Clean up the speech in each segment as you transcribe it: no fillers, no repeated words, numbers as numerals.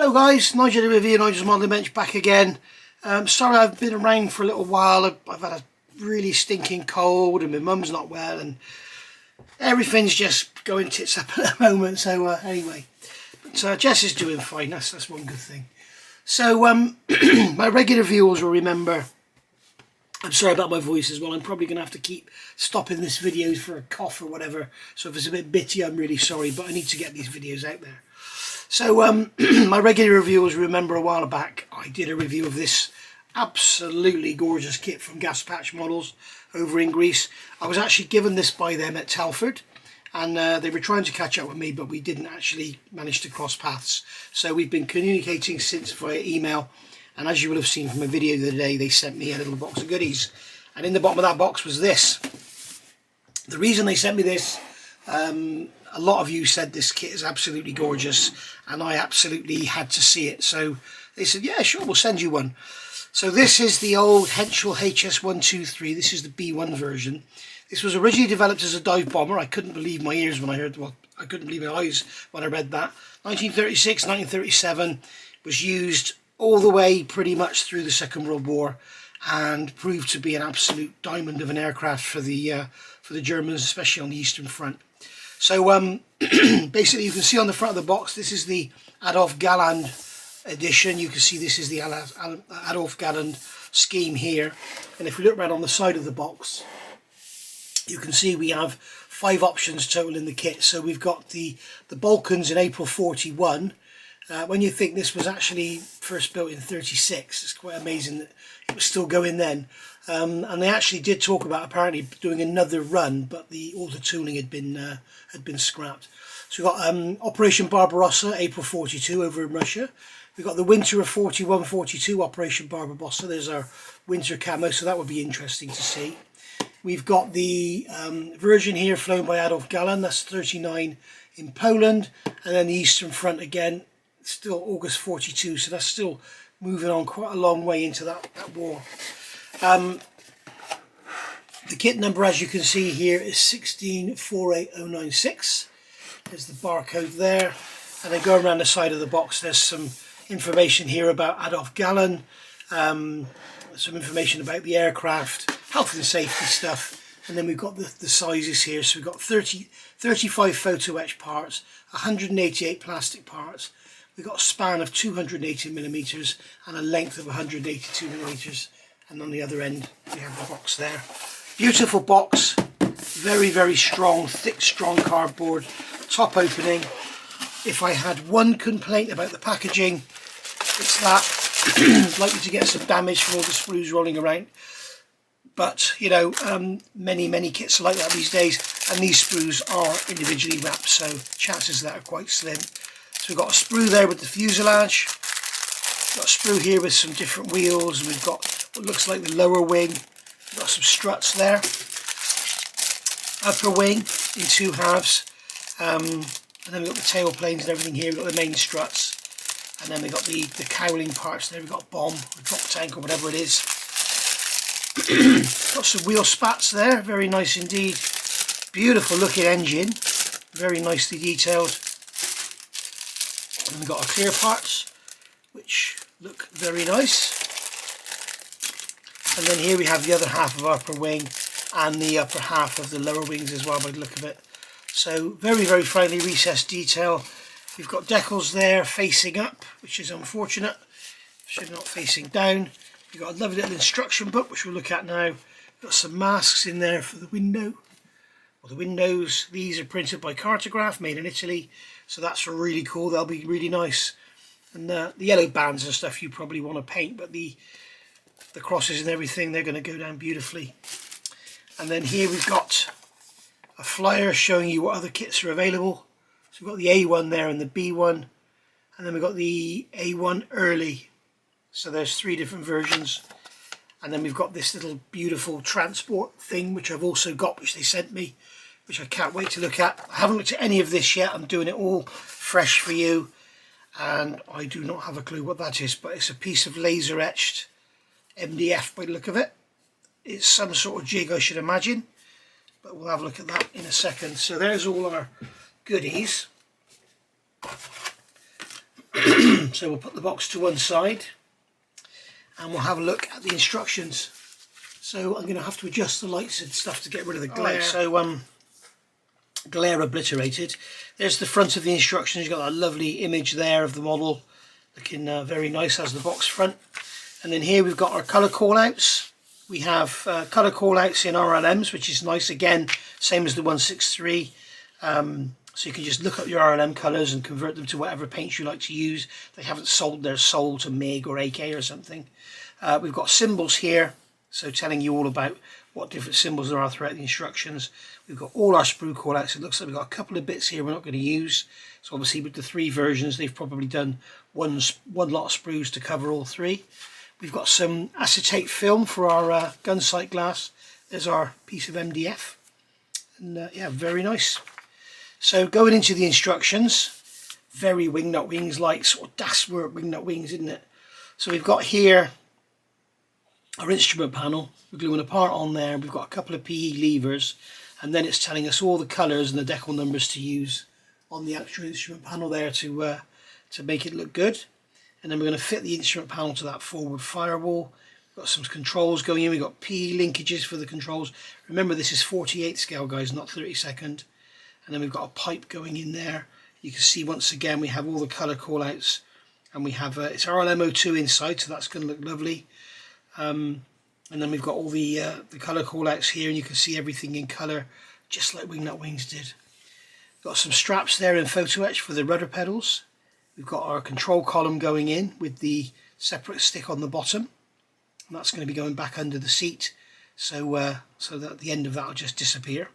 Hello guys, Nigel the Review, Nigel's Modelling Bench back again. Sorry I've been around for a little while. I've had a really stinking cold and my mum's not well and everything's just going tits up at the moment. So anyway, but Jess is doing fine, that's one good thing. So my regular viewers will remember, I'm sorry about my voice as well, I'm probably going to have to keep stopping this video for a cough or whatever, so if it's a bit bitty I'm really sorry, but I need to get these videos out there. So my regular reviewers remember a while back I did a review of this absolutely gorgeous kit from Gaspatch Models over in Greece. I was actually given this by them at Telford, and they were trying to catch up with me, but we didn't actually manage to cross paths. So we've been communicating since via email, and as you will have seen from a video the other day, they sent me a little box of goodies, and in the bottom of that box was this. The reason they sent me this, a lot of you said this kit is absolutely gorgeous and I absolutely had to see it, so they said yeah sure, we'll send you one. So this is the old Henschel HS 123. This is the B.1 version. This was originally developed as a dive bomber. I couldn't believe my ears when I heard, well, I couldn't believe my eyes when I read that. 1936, 1937, was used all the way pretty much through the Second World War and proved to be an absolute diamond of an aircraft for the Germans, especially on the Eastern Front. So basically you can see on the front of the box, this is the Adolf Galland edition. You can see this is the Adolf Galland scheme here, and if we look right on the side of the box you can see we have 5 options total in the kit. So we've got the Balkans in April 41. When you think this was actually first built in 36, it's quite amazing that it was still going then. And they actually did talk about apparently doing another run, but all the tooling had been scrapped. So we've got Operation Barbarossa, April 42 over in Russia. We've got the winter of 41-42, Operation Barbarossa. There's our winter camo, so that would be interesting to see. We've got the version here flown by Adolf Galland, that's 39 in Poland, and then the Eastern Front again, still August 42, so that's still moving on quite a long way into that war. The kit number, as you can see here, is 1648096. There's the barcode there, and then going around the side of the box there's some information here about Adolf Galland, some information about the aircraft, health and safety stuff, and then we've got the sizes here. So we've got 35 photo etch parts, 188 plastic parts, we've got a span of 280 millimeters and a length of 182 millimeters. And on the other end we have the box there. Beautiful box, very, very strong, thick, strong cardboard, top opening. If I had one complaint about the packaging, it's that likely to get some damage from all the sprues rolling around. But you know, many kits are like that these days, and these sprues are individually wrapped, so chances of that are quite slim. So we've got a sprue there with the fuselage, we've got a sprue here with some different wheels, and we've got what looks like the lower wing. We've got some struts there, upper wing in 2 halves, and then we've got the tail planes and everything here. We've got the main struts, and then we've got the cowling parts there. We've got a bomb, a drop tank or whatever it is. Got some wheel spats there, very nice indeed. Beautiful looking engine, very nicely detailed. And we've got our clear parts, which look very nice. And then here we have the other half of our upper wing and the upper half of the lower wings as well by the look of it. So very, very finely recessed detail. We've got decals there facing up, which is unfortunate. Should not facing down. We've got a lovely little instruction book, which we'll look at now. We've got some masks in there for the window, or the windows. These are printed by Cartograph, made in Italy. So that's really cool. They'll be really nice. And the yellow bands and stuff you probably want to paint, but the crosses and everything, they're going to go down beautifully. And then here we've got a flyer showing you what other kits are available. So we've got the A1 there and the B1, and then we've got the A1 early. So there's 3 different versions. And then we've got this little beautiful transport thing, which I've also got, which they sent me, which I can't wait to look at. I haven't looked at any of this yet. I'm doing it all fresh for you, and I do not have a clue what that is, but it's a piece of laser etched MDF by the look of it. It's some sort of jig, I should imagine, but we'll have a look at that in a second. So there's all our goodies. So we'll put the box to one side and we'll have a look at the instructions. So I'm going to have to adjust the lights and stuff to get rid of the glare. Right, so glare obliterated. There's the front of the instructions. You've got that lovely image there of the model looking very nice as the box front. And then here we've got our colour callouts. We have colour callouts in RLMs, which is nice, again same as the 163. So you can just look up your RLM colours and convert them to whatever paints you like to use. They haven't sold their soul to MIG or AK or something. We've got symbols here, so telling you all about what different symbols there are throughout the instructions. We've got all our sprue callouts. It looks like we've got a couple of bits here we're not going to use. So obviously with the 3 versions, they've probably done one lot of sprues to cover all 3. We've got some acetate film for our gun sight glass. There's our piece of MDF. And yeah, very nice. So going into the instructions, very wingnut wings like sort of Das Werk wingnut wings, isn't it? So we've got here our instrument panel. We're gluing a part on there. We've got a couple of PE levers, and then it's telling us all the colours and the decal numbers to use on the actual instrument panel there to make it look good. And then we're going to fit the instrument panel to that forward firewall. We've got some controls going in. We've got PE linkages for the controls. Remember, this is 48 scale, guys, not 32nd. And then we've got a pipe going in there. You can see once again we have all the colour callouts, and we have it's RLMO2 inside, so that's going to look lovely. And then we've got all the colour callouts here, and you can see everything in colour, just like Wingnut Wings did. Got some straps there in photo etch for the rudder pedals. We've got our control column going in with the separate stick on the bottom, and that's going to be going back under the seat, so so that the end of that will just disappear.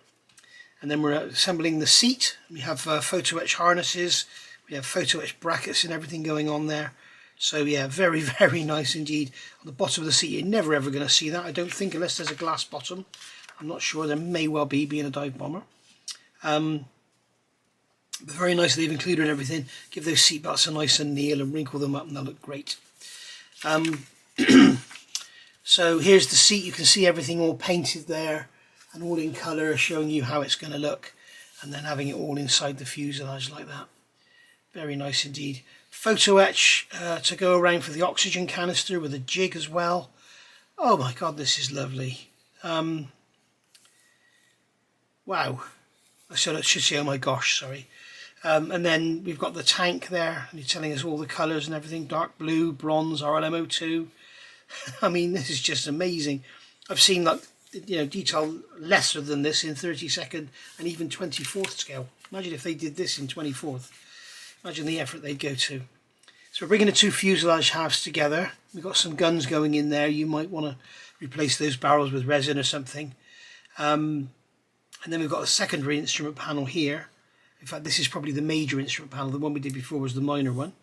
And then we're assembling the seat. We have photo etch harnesses, we have photo etch brackets and everything going on there. So yeah, very, very nice indeed. On the bottom of the seat, you're never ever going to see that, I don't think, unless there's a glass bottom. I'm not sure, there may well be, being a dive bomber. But very nice, they've included everything. Give those seat belts a nice and kneel and wrinkle them up and they'll look great. So here's the seat. You can see everything all painted there and all in colour, showing you how it's going to look, and then having it all inside the fuselage like that. Very nice indeed. Photo etch to go around for the oxygen canister with a jig as well. Oh my god, this is lovely. Wow. I should say oh my gosh, sorry. And then we've got the tank there, and you're telling us all the colours and everything. Dark blue, bronze, RLMO2. I mean, this is just amazing. I've seen, like, you know, detail lesser than this in 32nd and even 24th scale. Imagine if they did this in 24th. Imagine the effort they'd go to. So we're bringing the 2 fuselage halves together. We've got some guns going in there. You might want to replace those barrels with resin or something. And then we've got a secondary instrument panel here. In fact, this is probably the major instrument panel. The one we did before was the minor one.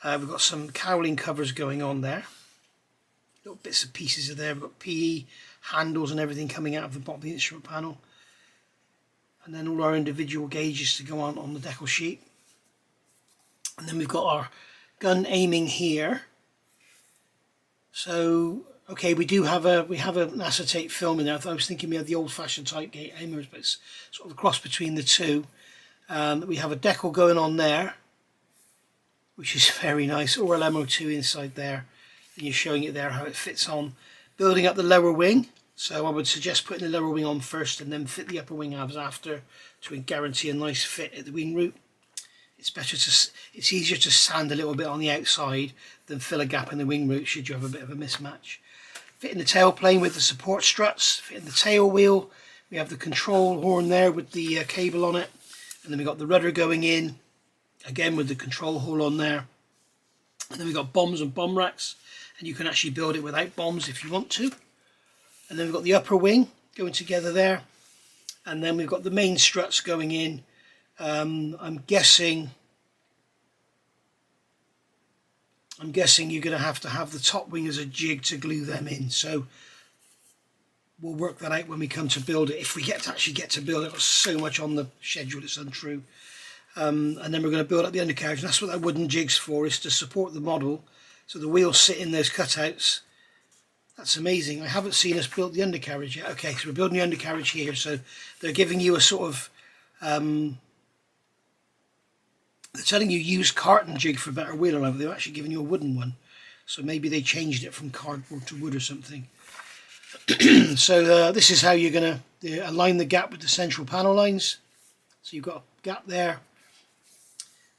We've got some cowling covers going on there. Little bits and pieces are there. We've got PE handles and everything coming out of the bottom of the instrument panel. And then all our individual gauges to go on the decal sheet. And then we've got our gun aiming here. So, okay, we have an acetate film in there. I was thinking we had the old-fashioned type gate aimers, but it's sort of a cross between the two. We have a decal going on there, which is very nice. RLMO2 inside there, and you're showing it there how it fits on. Building up the lower wing, so I would suggest putting the lower wing on first and then fit the upper wing halves after to guarantee a nice fit at the wing root. It's easier to sand a little bit on the outside than fill a gap in the wing root should you have a bit of a mismatch. Fitting the tail plane with the support struts, fitting the tail wheel. We have the control horn there with the cable on it. And then we've got the rudder going in, again with the control hole on there. And then we've got bombs and bomb racks, and you can actually build it without bombs if you want to. And then we've got the upper wing going together there. And then we've got the main struts going in. I'm guessing you're going to have the top wing as a jig to glue them in. So we'll work that out when we come to build it, if we actually get to build it. There's so much on the schedule, it's untrue. And then we're going to build up the undercarriage, and that's what that wooden jig's for, is to support the model so the wheels sit in those cutouts. That's amazing. I haven't seen us build the undercarriage yet. Okay, so we're building the undercarriage here, so they're giving you a sort of They're telling you use carton jig for better wheel alignment. They've actually given you a wooden one, so maybe they changed it from cardboard to wood or something. So this is how you're going to align the gap with the central panel lines. So you've got a gap there,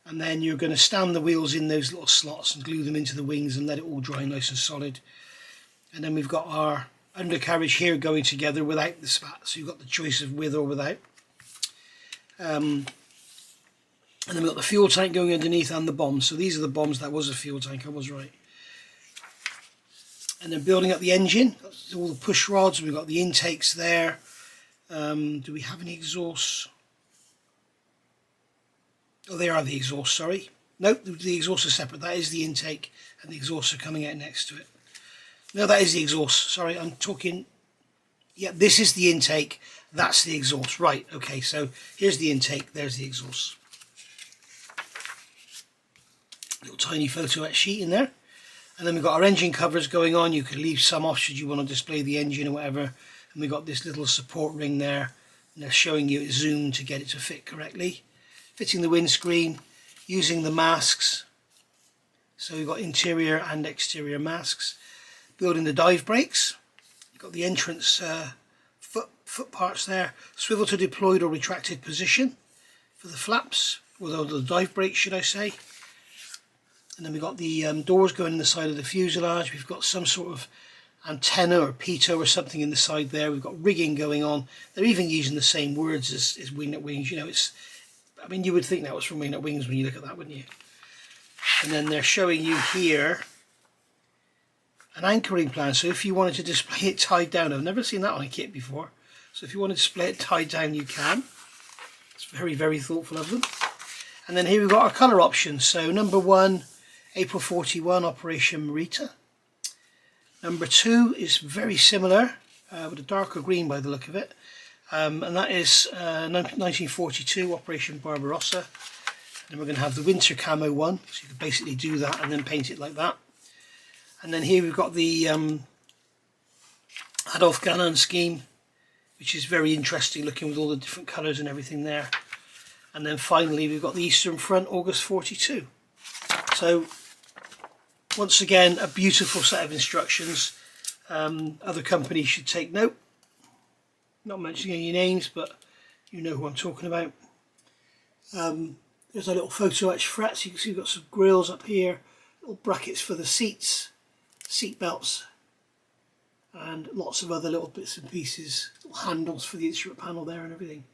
and then you're going to stand the wheels in those little slots and glue them into the wings and let it all dry nice and solid. And then we've got our undercarriage here going together without the spat, so you've got the choice of with or without. And then we've got the fuel tank going underneath and the bombs. So these are the bombs. That was a fuel tank, I was right. And then building up the engine, that's all the push rods. We've got the intakes there. Do we have any exhausts? Oh, they are the exhausts, sorry. Nope, the exhausts are separate. That is the intake, and the exhausts are coming out next to it. No, that is the exhaust. Sorry, I'm talking... Yeah, this is the intake. That's the exhaust. Right, okay, so here's the intake. There's the exhaust. Little tiny photo etch sheet in there. And then we've got our engine covers going on. You can leave some off should you want to display the engine or whatever. And we've got this little support ring there. And they're showing you it zoomed to get it to fit correctly. Fitting the windscreen, using the masks. So we've got interior and exterior masks. Building the dive brakes. You've got the entrance foot parts there. Swivel to deployed or retracted position for the flaps, or the dive brakes should I say. And then we've got the doors going in the side of the fuselage. We've got some sort of antenna or pitot or something in the side there. We've got rigging going on. They're even using the same words as Wingnut Wings. You know, I mean, you would think that was from Wingnut Wings when you look at that, wouldn't you? And then they're showing you here an anchoring plan. So if you wanted to display it tied down, I've never seen that on a kit before. So if you want to display it tied down, you can. It's very, very thoughtful of them. And then here we've got our colour options. So number 1, April 41, Operation Marita. Number 2 is very similar, with a darker green by the look of it. And that is 1942, Operation Barbarossa. And then we're going to have the winter camo one, so you can basically do that and then paint it like that. And then here we've got the Adolf Gannon scheme, which is very interesting looking with all the different colours and everything there. And then finally we've got the Eastern Front, August 42. So once again, a beautiful set of instructions. Other companies should take note. Not mentioning any names, but you know who I'm talking about. There's a little photo etch frets. You can see we've got some grills up here, little brackets for the seats, seat belts, and lots of other little bits and pieces, little handles for the instrument panel there and everything.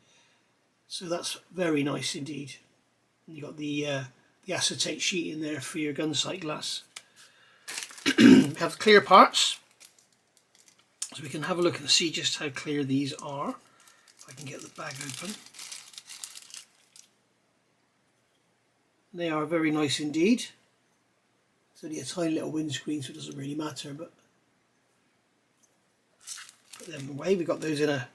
So that's very nice indeed. And you've got the acetate sheet in there for your gun sight glass. We have clear parts, so we can have a look and see just how clear these are. If I can get the bag open. They are very nice indeed. It's only a tiny little windscreen, so it doesn't really matter, but put them away. We've got those in a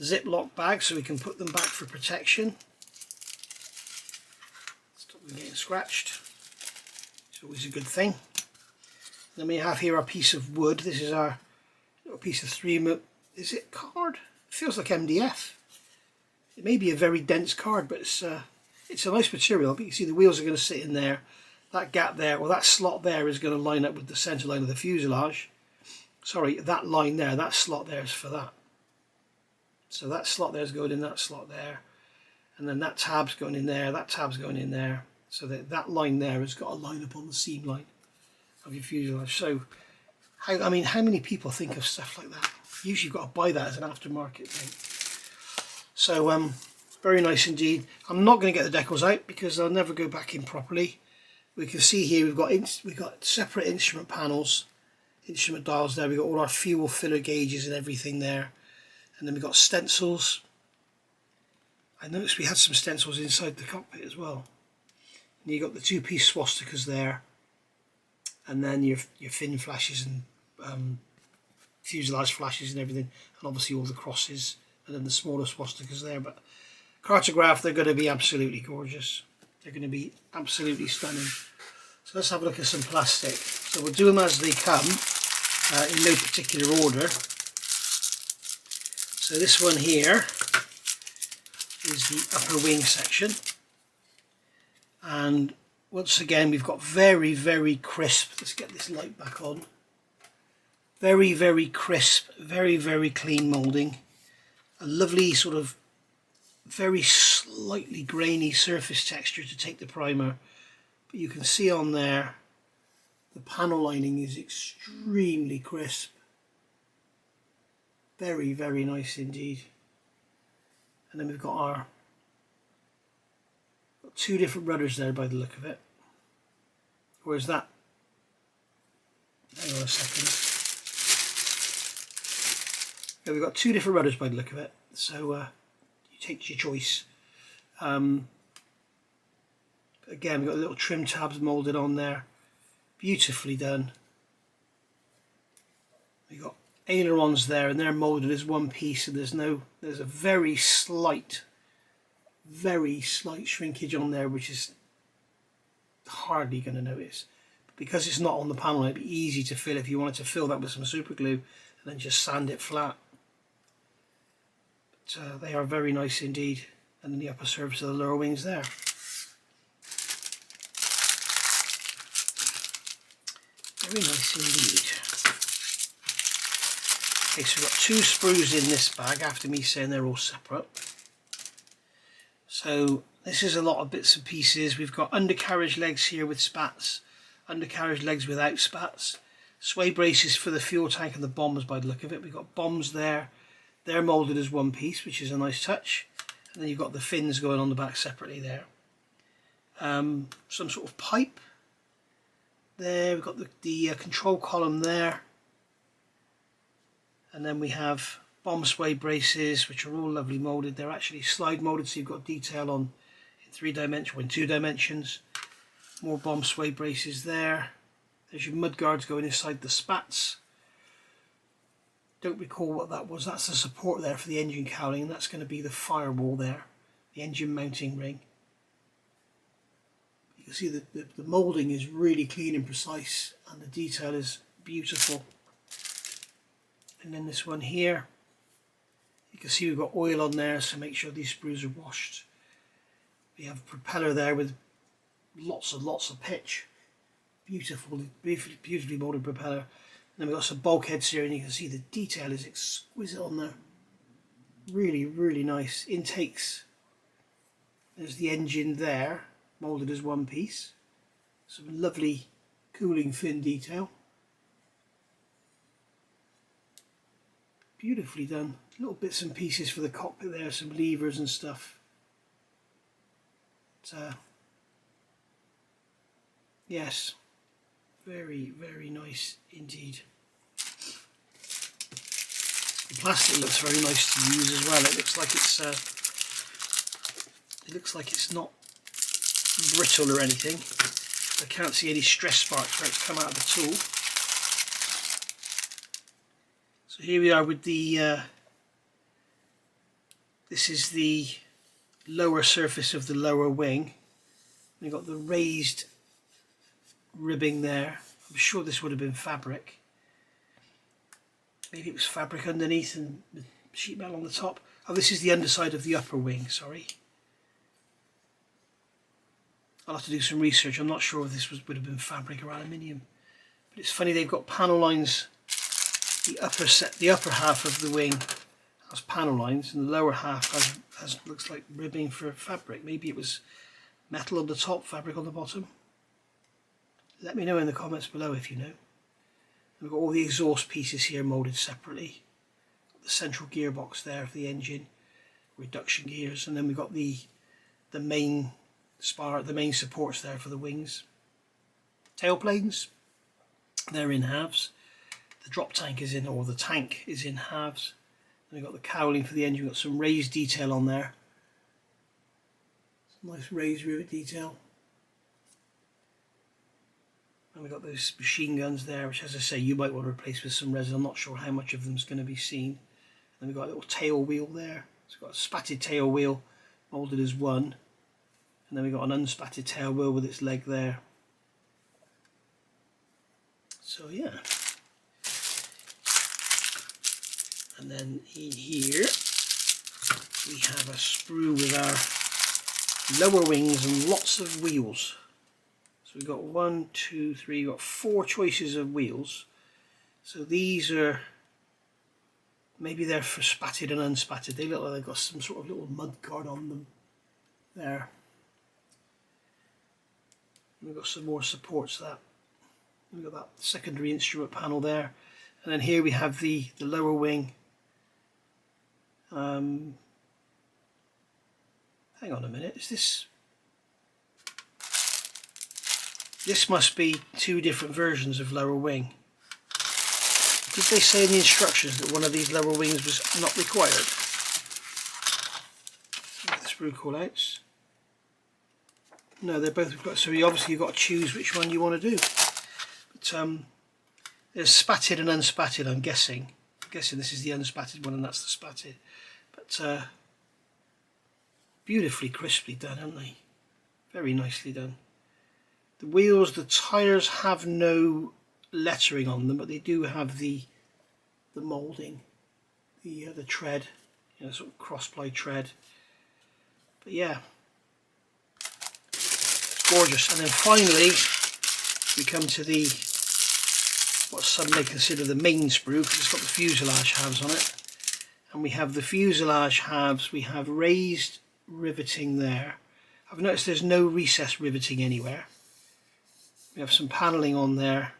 Ziploc bag so we can put them back for protection. Stop them getting scratched. It's always a good thing. Then we have here our piece of wood. This is our little piece of 3. Is it card? It feels like MDF. It may be a very dense card, but it's a nice material. But you can see the wheels are going to sit in there. That gap there, well, that slot there is going to line up with the centre line of the fuselage. Sorry, that line there, that slot there is for that. So that slot there is going in that slot there. And then that tab's going in there, that tab's going in there. So that line there has got to line up on the seam line of your fuselage. So, how many people think of stuff like that? Usually you've got to buy that as an aftermarket thing. So, very nice indeed. I'm not going to get the decals out because they'll never go back in properly. We can see here we've got separate instrument panels, instrument dials there. We've got all our fuel filler gauges and everything there. And then we've got stencils. I noticed we had some stencils inside the cockpit as well. And you've got the 2-piece swastikas there. And then your fin flashes and fuselage flashes and everything. And obviously all the crosses. And then the smaller swastikas there. But cartograph, they're going to be absolutely gorgeous. They're going to be absolutely stunning. So let's have a look at some plastic. So we'll do them as they come, in no particular order. So this one here is the upper wing section. And once again, we've got very, very crisp. Let's get this light back on. Very, very crisp, very, very clean moulding. A lovely sort of very slightly grainy surface texture to take the primer. But you can see on there, the panel lining is extremely crisp. Very, very nice indeed. And then we've got our two different rudders there by the look of it. Where's that? Hang on a second. Yeah, we've got two different rudders by the look of it. So you take your choice. Again, we've got little trim tabs moulded on there. Beautifully done. We've got ailerons there, and they're moulded as one piece, and there's a very slight shrinkage on there, which is hardly going to notice. But because it's not on the panel, it'd be easy to fill if you wanted to fill that with some super glue and then just sand it flat. But they are very nice indeed. And then the upper surface of the lower wings there. Very nice indeed. Okay, so we've got two sprues in this bag after me saying they're all separate. So this is a lot of bits and pieces. We've got undercarriage legs here with spats, undercarriage legs without spats, sway braces for the fuel tank and the bombs by the look of it. We've got bombs there. They're moulded as one piece, which is a nice touch. And then you've got the fins going on the back separately there. Some sort of pipe. There, we've got the control column there. And then we have bomb sway braces, which are all lovely moulded. They're actually slide moulded, so you've got detail on in 3 dimensions or in 2 dimensions. More bomb sway braces there. There's your mud guards going inside the spats. Don't recall what that was. That's the support there for the engine cowling, and that's going to be the firewall there, the engine mounting ring. You can see the moulding is really clean and precise, and the detail is beautiful. And then this one here, you can see we've got oil on there, so make sure these sprues are washed. We have a propeller there with lots of pitch. Beautifully moulded propeller. And then we've got some bulkheads here, and you can see the detail is exquisite on there. Really, really nice. Intakes. There's the engine there, moulded as one piece. Some lovely cooling fin detail. Beautifully done. Little bits and pieces for the cockpit there, some levers and stuff. But, yes, very, very nice indeed. The plastic looks very nice to use as well. It looks like it's not brittle or anything. I can't see any stress sparks where it's come out of the tool. So here we are with the this is the lower surface of the lower wing. We've got the raised ribbing there. I'm sure this would have been fabric. Maybe it was fabric underneath and the sheet metal on the top. Oh, this is the underside of the upper wing, sorry. I'll have to do some research. I'm not sure if this would have been fabric or aluminium. But it's funny, they've got panel lines. The upper half of the wing has panel lines, and the lower half looks like ribbing for fabric. Maybe it was metal on the top, fabric on the bottom. Let me know in the comments below if you know. We've got all the exhaust pieces here moulded separately. The central gearbox there for the engine, reduction gears, and then we've got the main supports there for the wings. Tailplanes, they're in halves. The drop tank is in, or the tank is in halves. And we've got the cowling for the engine. We've got some raised detail on there. Some nice raised rivet detail. And we've got those machine guns there, which, as I say, you might want to replace with some resin. I'm not sure how much of them is going to be seen. And we've got a little tail wheel there. So we've got a spatted tail wheel moulded as one. And then we've got an unspatted tail wheel with its leg there. So yeah. And then in here we have a sprue with our lower wings and lots of wheels. So we've got 1, 2, 3, we've got 4 choices of wheels. So these are, maybe they're for spatted and unspatted. They look like they've got some sort of little mud guard on them there. We've got some more supports to that. We've got that secondary instrument panel there. And then here we have the lower wing. Hang on a minute, is this... This must be 2 different versions of lower wing. Did they say in the instructions that one of these lower wings was not required? Look at the sprue callouts. No, they're both required. So obviously you've got to choose which one you want to do. But there's spatted and unspatted, I'm guessing. I'm guessing this is the unspatted one and that's the spatted. But beautifully crisply done, haven't they? Very nicely done. The wheels, the tyres have no lettering on them, but they do have the moulding, the tread, you know, sort of cross-ply tread. But yeah, it's gorgeous. And then finally, we come to the what some may consider the main sprue, because it's got the fuselage halves on it. And we have the fuselage halves. We have raised riveting there. I've noticed there's no recess riveting anywhere. We have some panelling on there.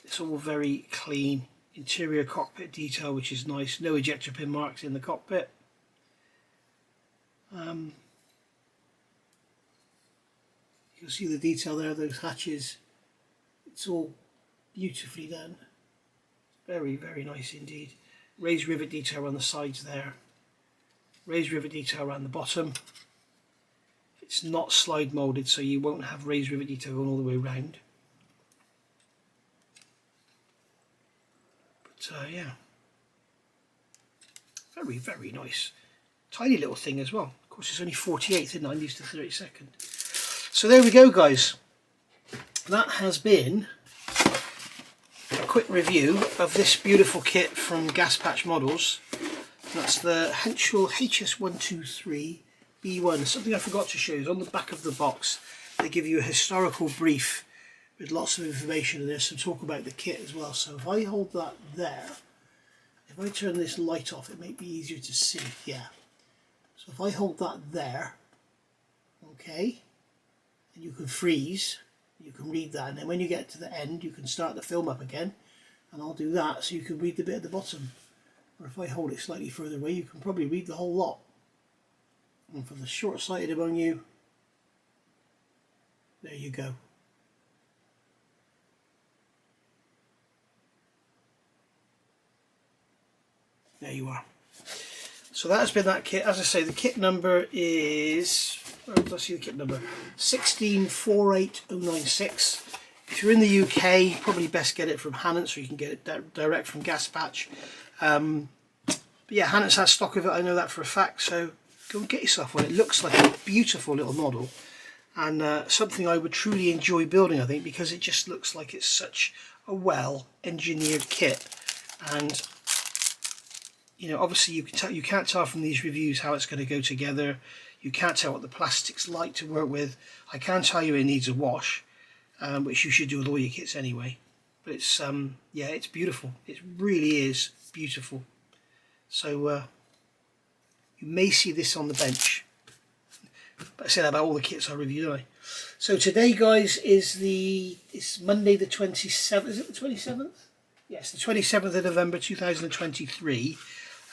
It's all very clean. Interior cockpit detail, which is nice. No ejector pin marks in the cockpit. You can see the detail there, those hatches. It's all beautifully done. Very, very nice indeed. Raised rivet detail on the sides there. Raised rivet detail around the bottom. It's not slide moulded, so you won't have raised rivet detail going all the way around. But yeah, very, very nice. Tiny little thing as well. Of course, it's only 48th, and I'm used to 32nd. So there we go, guys. That has been a quick review of this beautiful kit from Gaspatch Models. That's the Henschel HS 123 B.1. Something I forgot to show you is on the back of the box. They give you a historical brief with lots of information, and there's some talk about the kit as well. So if I hold that there, if I turn this light off, it may be easier to see. Yeah. So if I hold that there, okay, and you can freeze, you can read that, and then when you get to the end, you can start the film up again, and I'll do that so you can read the bit at the bottom. Or if I hold it slightly further away, you can probably read the whole lot. And for the short-sighted among you, there you go. There you are. So that has been that kit. As I say, the kit number is, where did I see the kit number? 1648096. If you're in the UK, probably best get it from Hannants, or you can get it direct from Gaspatch. But yeah, Hannants has stock of it, I know that for a fact, so go and get yourself one. It looks like a beautiful little model, and something I would truly enjoy building, I think, because it just looks like it's such a well engineered kit. And you know, obviously you can't tell from these reviews how it's going to go together. You can't tell what the plastic's like to work with. I can tell you it needs a wash, which you should do with all your kits anyway. But it's yeah, it's beautiful. It really is beautiful. So you may see this on the bench. But I say that about all the kits I reviewed, don't I? So today, guys, is it's Monday the 27th. Is it the 27th? Yes, the 27th of November 2023.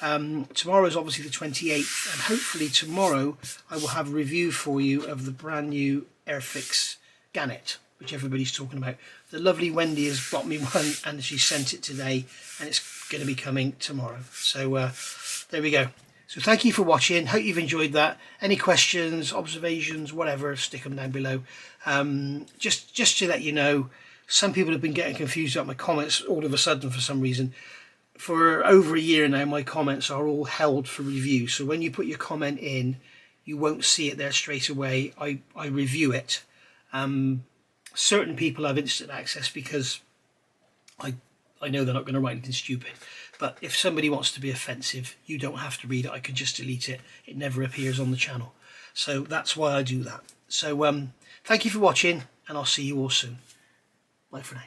Tomorrow is obviously the 28th, and hopefully tomorrow I will have a review for you of the brand new Airfix Gannet, which everybody's talking about. The lovely Wendy has bought me one, and she sent it today, and it's going to be coming tomorrow. So there we go. So thank you for watching. Hope you've enjoyed that. Any questions, observations, whatever, stick them down below. Just to let you know, some people have been getting confused about my comments all of a sudden for some reason. For over a year now, my comments are all held for review. So when you put your comment in, you won't see it there straight away. I review it. Certain people have instant access because I know they're not going to write anything stupid. But if somebody wants to be offensive, you don't have to read it. I can just delete it. It never appears on the channel. So that's why I do that. So thank you for watching, and I'll see you all soon. Bye for now.